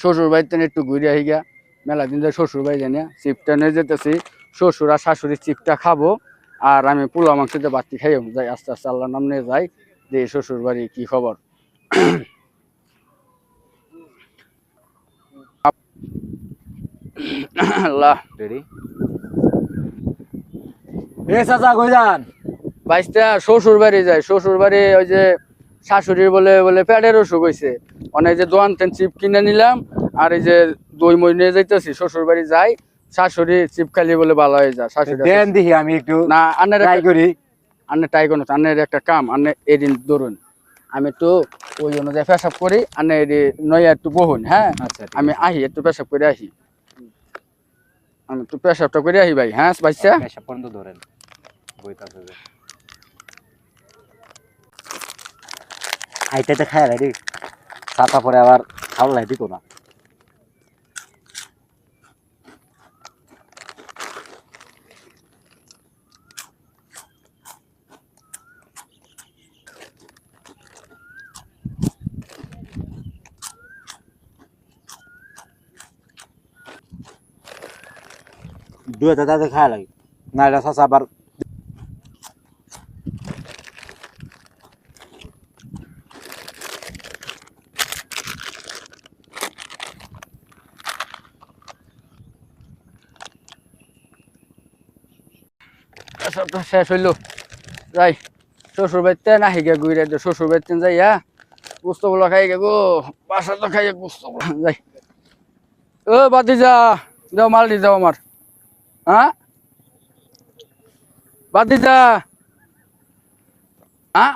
শ্বশুর বাড়িতে একটু ঘুরে আহি গা, মেলা দিন ধরে শ্বশুর বাড়ি জানি চিপটা নিয়ে যেতেছি, শ্বশুর আর শাশুড়ির চিপটা খাবো, আর আমি পোলা মাংসতে বাতি খাইও যাই আস্তে আস্তে, আল্লাহর নাম নিয়ে যাই যে শ্বশুর বাড়ি কি খবর। আল্লাহ রেডি এ চাচা কই যান? বাইশটা শ্বশুর বাড়ি যায়, শ্বশুর বাড়ি ওই যে শাশুড়ির বলে বলে পেটের অসুখ হয়েছে, অনেক যে দোয়ান তেন চিপ কিনে নিলাম, আর এই যে দই মই নিয়ে যাইতেছি শ্বশুর বাড়ি যাই, শাশুড়ি চিপ খালি বলে ভালো হয়ে যায়। শাশুড়ি দেন দেখি আমি একটু না আন্নের ট্রাই করি। আন্নের ট্রাই করুন, আন্নের একটা কাম, আন্নের এদিন ধরুন আমি একটু ওই অনুযায়ী পেশাব করি, আন্নের নয়া একটু বহুন। হ্যাঁ আচ্ছা আমি আহি একটু পেশাব করে আহি, আমি একটু পেশাবটা করে আহি ভাই। হ্যাঁ বাইসা পেশাব পর্যন্ত ধরেন বইতাছে যে আইটাতে খায় রে ছাতা পরে আবার খাওয়া লাই দিত না। দুয়াতে তাতে খায় লাগে না, এটা চাচা আবার পেশাবটা শেষ হইলো, যাই শ্বশুর বাড়িতে না হিগে ঘুরে শ্বশুর বাড়িতে যাই। হ্যাঁ গুস্ত গুলো খাই গে গো, বাসা তো খাই গুস্ত যাই। ও বাদি যা যাও মাল দি যাও আমার। হ্যাঁ বাদি যা। হ্যাঁ